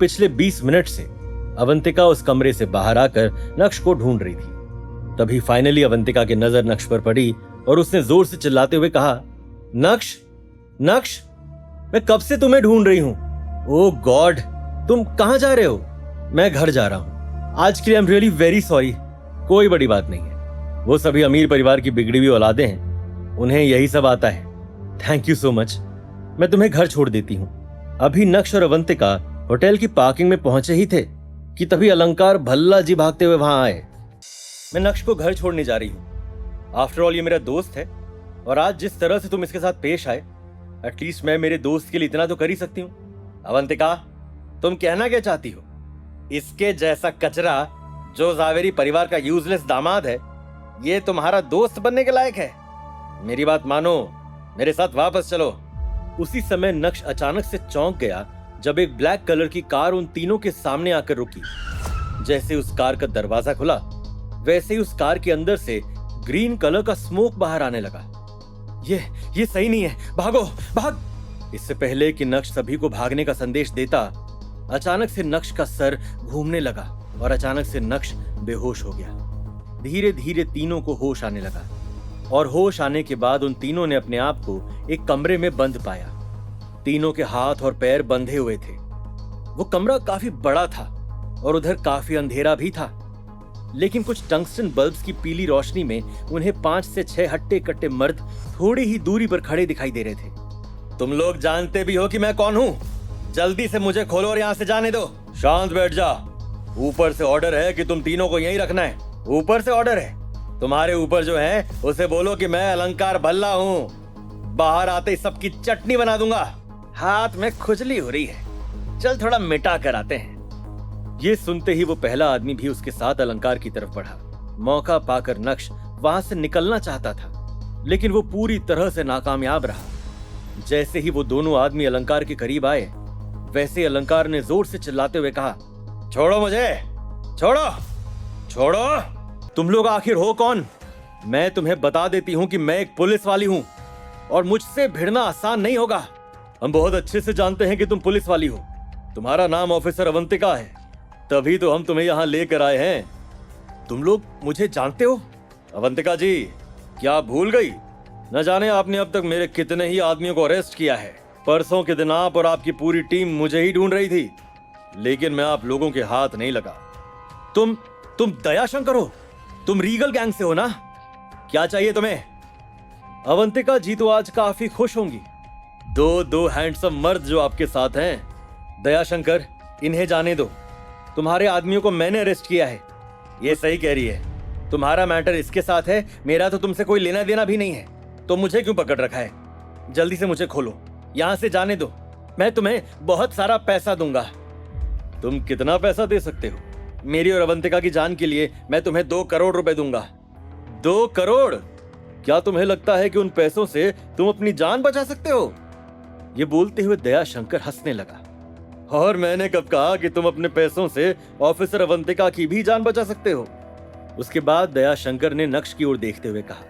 पिछले 20 मिनट से अवंतिका उस कमरे से बाहर आकर नक्श को ढूंढ रही थी। तभी फाइनली अवंतिका की नजर नक्श पर पड़ी और उसने जोर से चिल्लाते हुए कहा, नक्श, नक्श, मैं कब से तुम्हें ढूंढ रही हूं। ओह गॉड, तुम कहां जा रहे हो। मैं घर जा रहा हूं। आज के लिए I am really very sorry. कोई बड़ी बात नहीं है, वो सभी अमीर परिवार की बिगड़ी हुई औलादें हैं, उन्हें यही सब आता है। थैंक यू सो मच, मैं तुम्हें घर छोड़ देती हूँ। अभी नक्श और अवंतिका होटल की पार्किंग में पहुंचे ही थे कि तभी अलंकार भल्ला जी भागते हुए वहां आए। मैं नक्श को घर छोड़ने जा रही हूँ। आफ्टर ऑल ये मेरा दोस्त है और आज जिस तरह से तुम इसके साथ पेश आए, एटलीस्ट मैं मेरे दोस्त के लिए इतना तो कर ही सकती हूँ। अवंतिका, तुम कहना क्या चाहती हो? इसके जैसा कचरा जो जावेरी परिवार का यूजलेस दामाद है, ये तुम्हारा दोस्त बनने के लायक है? मेरी बात मानो, मेरे साथ वापस चलो। उसी समय नक्श अचानक से चौंक गया जब एक ब्लैक कलर की कार उन तीनों के सामने आकर रुकी। जैसे उस कार का दरवाजा खुला, वैसे ही उस कार के अंदर से ग्रीन कलर का स्मोक बाहर आने लगा। ये सही नहीं है, भागो भाग। इससे पहले कि नक्श सभी को भागने का संदेश देता, अचानक से नक्श का सर घूमने लगा और अचानक से नक्श बेहोश हो गया। धीरे धीरे तीनों को होश आने लगा और होश आने के बाद उन तीनों ने अपने आप को एक कमरे में बंद पाया। तीनों के हाथ और पैर बंधे हुए थे। वो कमरा काफी बड़ा था और उधर काफी अंधेरा भी था, लेकिन कुछ टंगस्टन बल्ब्स की पीली रोशनी में उन्हें 5 से 6 हट्टे कट्टे मर्द थोड़ी ही दूरी पर खड़े दिखाई दे रहे थे। तुम लोग जानते भी हो कि मैं कौन हूँ? जल्दी से मुझे खोलो और यहाँ से जाने दो। शांत बैठ जा। ऊपर से ऑर्डर है कि तुम तीनों को यहीं रखना है। ऊपर से ऑर्डर है। तुम्हारे ऊपर जो है उसे बोलो कि मैं अलंकार भल्ला हूँ। बाहर आते ही सबकी चटनी बना दूंगा। हाथ में खुजली हो रही है, चल थोड़ा मिटा कर आते हैं। ये सुनते ही वो पहला आदमी भी उसके साथ अलंकार की तरफ बढ़ा। मौका पाकर नक्श वहां से निकलना चाहता था, लेकिन वो पूरी तरह से नाकामयाब रहा। जैसे ही वो दोनों आदमी अलंकार के करीब आए, वैसे अलंकार ने जोर से चिल्लाते हुए कहा, छोड़ो मुझे, छोड़ो, छोड़ो। तुम लोग आखिर हो कौन? मैं तुम्हें बता देती हूँ कि मैं एक पुलिस वाली हूँ और मुझसे भिड़ना आसान नहीं होगा। हम बहुत अच्छे से जानते हैं कि तुम पुलिस वाली हो। तुम्हारा नाम ऑफिसर अवंतिका है, तभी तो हम तुम्हें यहाँ लेकर आए हैं। तुम लोग मुझे जानते हो? अवंतिका जी, क्या भूल गई? न जाने आपने अब तक मेरे कितने ही आदमियों को अरेस्ट किया है। परसों के दिन आप और आपकी पूरी टीम मुझे ही ढूंढ रही थी, लेकिन मैं आप लोगों के हाथ नहीं लगा। तुम दयाशंकर हो? तुम रीगल गैंग से हो ना? क्या चाहिए तुम्हें? अवंतिका जी तो आज काफी खुश होंगी। दो हैंडसम मर्द जो आपके साथ हैं। दयाशंकर, इन्हें जाने दो। तुम्हारे आदमियों को मैंने अरेस्ट किया है। ये सही कह रही है। तुम्हारा मैटर इसके साथ है, मेरा तो तुमसे कोई लेना देना भी नहीं है, तो मुझे क्यों पकड़ रखा है? जल्दी से मुझे खोलो, यहां से जाने दो। मैं तुम्हें बहुत सारा पैसा दूंगा। तुम कितना पैसा दे सकते हो? मेरी और अवंतिका की जान के लिए मैं तुम्हें 2 करोड़ रुपए दूंगा। 2 करोड़? क्या तुम्हें लगता है कि उन पैसों से तुम अपनी जान बचा सकते हो? ये बोलते हुए दयाशंकर हंसने लगा। और मैंने कब कहा कि तुम अपने पैसों से ऑफिसर अवंतिका की भी जान बचा सकते हो? उसके बाद दयाशंकर ने नक्श की ओर देखते हुए कहा,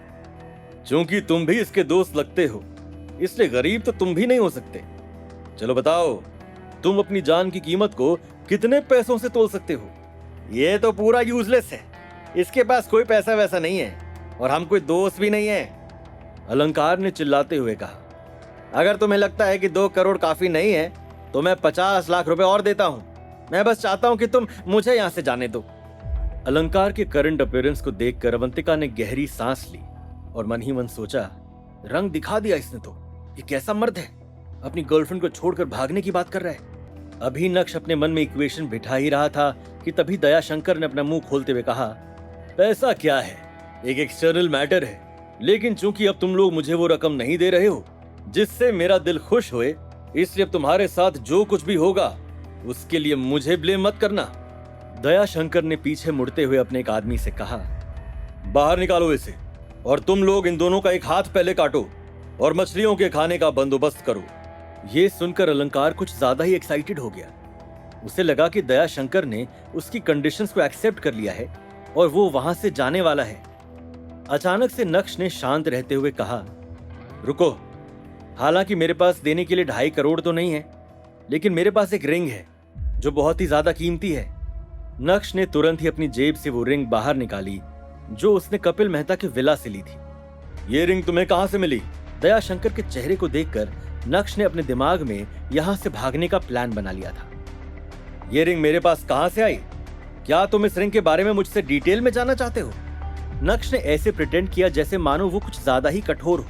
चूंकि तुम भी इसके दोस्त लगते हो, इसलिए गरीब तो तुम भी नहीं हो सकते। चलो बताओ, तुम अपनी जान की कीमत को कितने पैसों से तोल सकते हो? ये तो पूरा यूजलेस है, इसके पास कोई पैसा वैसा नहीं है और हम कोई दोस्त भी नहीं है। अलंकार ने चिल्लाते हुए कहा, अगर तुम्हें लगता है कि 2 करोड़ काफी नहीं है तो मैं 50 लाख रुपए और देता हूं। मैं बस चाहता हूं कि तुम मुझे यहां से जाने दो। अलंकार के करंट अपीयरेंस को देखकर अवंतिका ने गहरी सांस ली और मन ही मन सोचा, रंग दिखा दिया इसने तो। ये कैसा मर्द है, अपनी गर्लफ्रेंड को छोड़कर भागने की बात कर रहा है। अभी नक्श अपने मन में इक्वेशन बिठा ही रहा था कि तभी दयाशंकर ने अपना मुंह खोलते हुए कहा, पैसा क्या है, एक एक्सटर्नल मैटर है, लेकिन चूंकि अब तुम लोग मुझे वो रकम नहीं दे रहे हो जिससे मेरा दिल खुश होए, इसलिए अब तुम्हारे साथ जो कुछ भी होगा उसके लिए मुझे ब्लेम मत करना। दयाशंकर ने पीछे मुड़ते हुए अपने एक आदमी से कहा, बाहर निकालो इसे और तुम लोग इन दोनों का एक हाथ पहले काटो और मछलियों के खाने का बंदोबस्त करो। ये सुनकर अलंकार कुछ ज्यादा ही एक्साइटेड हो गया। उसे लगा कि दयाशंकर ने उसकी कंडीशंस को एक्सेप्ट कर लिया है और वो वहां से जाने वाला है। अचानक से नक्श ने शांत रहते हुए कहा, रुको, हालांकि मेरे पास देने के लिए 2.5 करोड़ तो नहीं है, लेकिन मेरे पास एक रिंग है जो बहुत ही ज्यादा कीमती है। नक्श ने तुरंत ही अपनी जेब से वो रिंग बाहर निकाली जो उसने कपिल मेहता के विला से ली थी। ये रिंग तुम्हें कहां से मिली? दयाशंकर के चेहरे को देखकर नक्श ने अपने दिमाग में यहां से भागने का प्लान बना लिया था। ये रिंग मेरे पास कहां से आई? क्या तुम इस रिंग के बारे में मुझसे डिटेल में जानना चाहते हो? नक्श ने ऐसे प्रिटेंड किया जैसे मानो वो कुछ ज्यादा ही कठोर हो।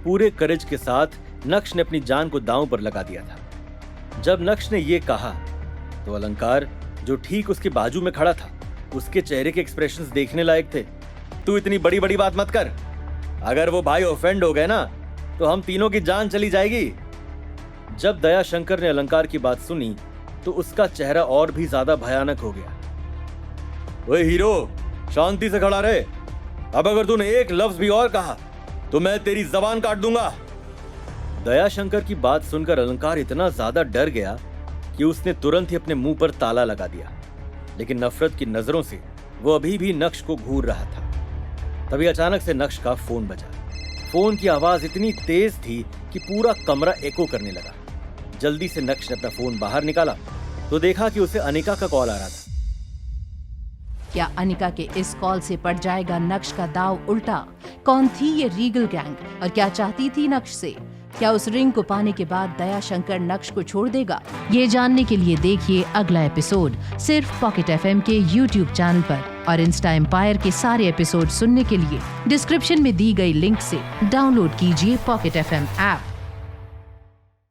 पूरे करेज के साथ नक्श ने अपनी जान को दांव पर लगा दिया था। जब नक्श ने ये कहा तो अलंकार, जो ठीक उसके बाजू में खड़ा था, उसके चेहरे के एक्सप्रेशंस देखने लायक थे। तू इतनी बड़ी बड़ी बात मत कर। अगर वो भाई ऑफेंड हो गए ना तो हम तीनों की जान चली जाएगी। जब दयाशंकर ने अलंकार की बात सुनी तो उसका चेहरा और भी ज्यादा भयानक हो गया। ओए हीरो, शांति से खड़ा रहे। अब अगर तूने एक लफ्ज भी और कहा तो मैं तेरी जबान काट दूंगा। दयाशंकर की बात सुनकर अलंकार इतना ज्यादा डर गया कि उसने तुरंत ही अपने मुंह पर ताला लगा दिया, लेकिन नफरत की नजरों से वो अभी भी नक्श को घूर रहा था। तभी अचानक से नक्श का फोन बजा। फोन की आवाज इतनी तेज थी कि पूरा कमरा एको करने लगा। जल्दी से नक्श ने अपना फोन बाहर निकाला तो देखा कि उसे अनिका का कॉल आ रहा था। क्या अनिका के इस कॉल से पड़ जाएगा नक्श का दाव उल्टा? कौन थी ये रीगल गैंग और क्या चाहती थी नक्श से? क्या उस रिंग को पाने के बाद दयाशंकर नक्श को छोड़ देगा? ये जानने के लिए देखिए अगला एपिसोड सिर्फ पॉकेट एफएम के YouTube चैनल पर, और इंस्टा एम्पायर के सारे एपिसोड सुनने के लिए डिस्क्रिप्शन में दी गई लिंक से डाउनलोड कीजिए पॉकेट एफएम ऐप।